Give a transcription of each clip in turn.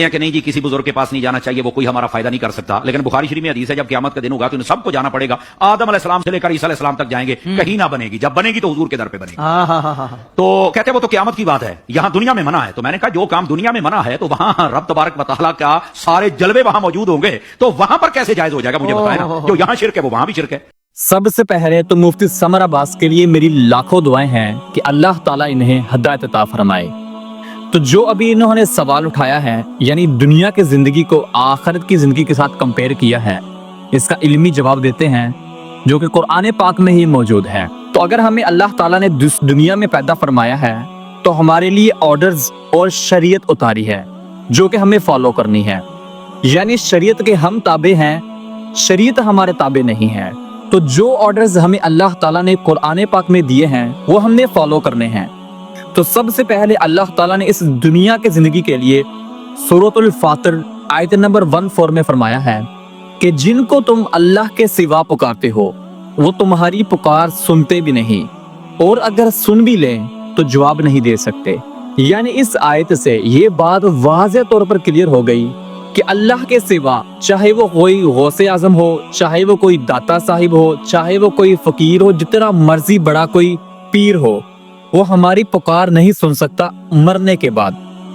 ہیں کہ نہیں جی کسی بزرگ کے پاس نہیں جانا چاہیے، وہ کوئی ہمارا فائدہ نہیں کر سکتا، لیکن بخاری شریف میں حدیث ہے جب قیامت کا دن ہوگا تو ان سب کو جانا پڑے گا، آدم علیہ السلام سے لے کر عیسیٰ علیہ السلام تک جائیں گے، کہیں نہ بنے گی، جب بنے گی تو حضور کے در پہ بنے گی۔ تو کہتے ہیں وہ تو قیامت کی بات ہے، یہاں دنیا میں منع ہے۔ تو میں نے کہا جو کام دنیا میں منع ہے تو وہاں رب تبارک و تعالیٰ کا سارے جلوے وہاں موجود ہوں گے، تو وہاں پر کیسے جائز ہو جائے گا؟ مجھے بتائیں نا، جو یہاں شرک ہے وہ وہاں بھی شرک ہے۔ سب سے پہلے تو مفتی سمر عباس کے لیے میری لاکھوں دعائیں ہیں کہ اللہ تعالیٰ انہیں ہدایت عطا فرمائے۔ تو جو ابھی انہوں نے سوال اٹھایا ہے، یعنی دنیا کی زندگی کو آخرت کی زندگی کے ساتھ کمپیئر کیا ہے، اس کا علمی جواب دیتے ہیں جو کہ قرآن پاک میں ہی موجود ہے۔ تو اگر ہمیں اللہ تعالیٰ نے دنیا میں پیدا فرمایا ہے تو ہمارے لیے آرڈرز اور شریعت اتاری ہے جو کہ ہمیں فالو کرنی ہے، یعنی شریعت کے ہم تابع ہیں، شریعت ہمارے تابع نہیں ہے۔ تو جو آرڈرز ہمیں اللہ تعالیٰ نے قرآن پاک میں دیے ہیں وہ ہم نے فالو کرنے ہیں۔ تو سب سے پہلے اللہ تعالیٰ نے اس دنیا کے زندگی کے لیے سورۃ الفاطر آیت نمبر 14 میں فرمایا ہے کہ جن کو تم اللہ کے سوا پکارتے ہو وہ تمہاری پکار سنتے بھی نہیں، اور اگر سن بھی لیں تو جواب نہیں دے سکتے۔ یعنی اس آیت سے یہ بات واضح طور پر کلیئر ہو گئی کہ اللہ کے سوا، چاہے وہ کوئی غوث اعظم ہو، چاہے وہ کوئی داتا صاحب ہو، چاہے وہ کوئی فقیر ہو، جتنا مرضی بڑا کوئی پیر ہو، وہ ہماری پکار نہیں سن سکتا مرنے کے بعد۔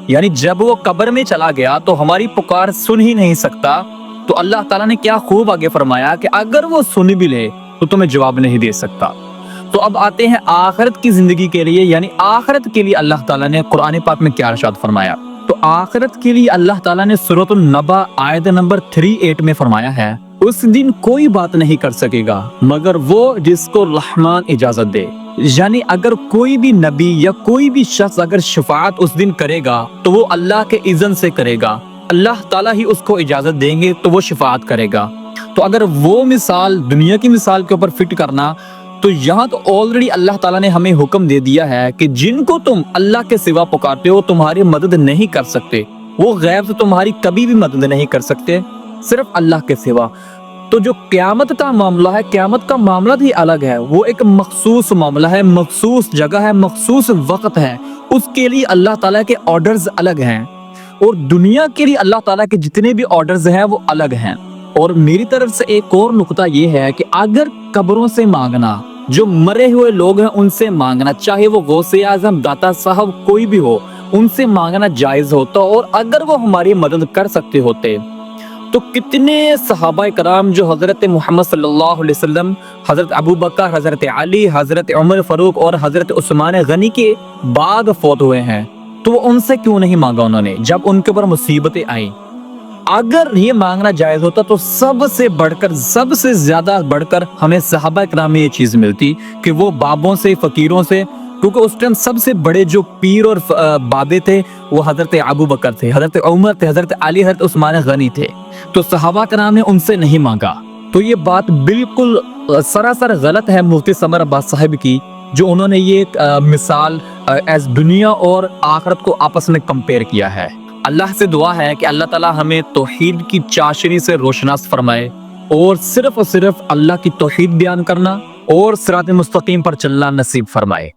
یعنی جب وہ قبر میں چلا گیا تو ہماری پکار سن ہی نہیں سکتا۔ تو اللہ تعالیٰ نے کیا خوب آگے فرمایا کہ اگر وہ سن بھی لے تو تمہیں جواب نہیں دے سکتا۔ تو اب آتے ہیں آخرت کی زندگی کے لیے، یعنی آخرت کے لیے اللہ تعالیٰ نے قرآن پاک میں کیا ارشاد فرمایا۔ تو آخرت کے لیے اللہ تعالیٰ نے سورۃ النبا آیت نمبر 38 میں فرمایا ہے، اس دن کوئی بات نہیں کر سکے گا مگر وہ جس کو رحمان اجازت دے۔ یعنی اگر کوئی بھی نبی یا کوئی بھی شخص اگر شفاعت اس دن کرے گا تو وہ اللہ کے اذن سے کرے گا، اللہ تعالیٰ ہی اس کو اجازت دیں گے تو وہ شفاعت کرے گا۔ تو اگر وہ مثال دنیا کی مثال کے اوپر فٹ کرنا تو یہاں تو آلریڈی اللہ تعالیٰ نے ہمیں حکم دے دیا ہے کہ جن کو تم اللہ کے سوا پکارتے ہو تمہاری مدد نہیں کر سکتے، وہ غیب سے تمہاری کبھی بھی مدد نہیں کر سکتے، صرف اللہ کے سوا۔ تو جو قیامت کا معاملہ ہے، قیامت کا معاملہ ہی الگ ہے، وہ ایک مخصوص معاملہ ہے، مخصوص جگہ ہے، مخصوص وقت ہے، اس کے لیے اللہ تعالیٰ کے آرڈرز الگ ہیں، اور دنیا کے لیے اللہ تعالیٰ کے جتنے بھی آرڈرز ہیں وہ الگ ہیں۔ اور میری طرف سے ایک اور نقطہ یہ ہے کہ اگر قبروں سے مانگنا، جو مرے ہوئے لوگ ہیں ان سے مانگنا، چاہے وہ غوث اعظم، داتا صاحب، کوئی بھی ہو، ان سے مانگنا جائز ہوتا، اور اگر وہ ہماری مدد کر سکتے ہوتے تو کتنے صحابہ کرام جو حضرت محمد صلی اللہ علیہ وسلم، حضرت ابو بکر، حضرت علی، حضرت عمر فاروق اور حضرت عثمان غنی کے بعد فوت ہوئے ہیں، تو وہ ان سے کیوں نہیں مانگا انہوں نے جب ان کے اوپر مصیبتیں آئیں؟ اگر یہ مانگنا جائز ہوتا تو سب سے بڑھ کر، سب سے زیادہ بڑھ کر ہمیں صحابہ کرام میں یہ چیز ملتی کہ وہ بابوں سے، فقیروں سے، کیونکہ اس ٹائم سب سے بڑے جو پیر اور بابے تھے وہ حضرت ابو بکر تھے، حضرت عمر تھے، حضرت علی، حضرت عثمان غنی تھے، تو صحابہ کرام نے ان سے نہیں مانگا۔ تو یہ بات بالکل سراسر غلط ہے مفتی سمر عباس صاحب کی، جو انہوں نے یہ مثال ایز دنیا اور آخرت کو آپس میں کمپیئر کیا ہے۔ اللہ سے دعا ہے کہ اللہ تعالیٰ ہمیں توحید کی چاشنی سے روشناس فرمائے اور صرف اللہ کی توحید بیان کرنا اور صراط مستقیم پر چلنا نصیب فرمائے۔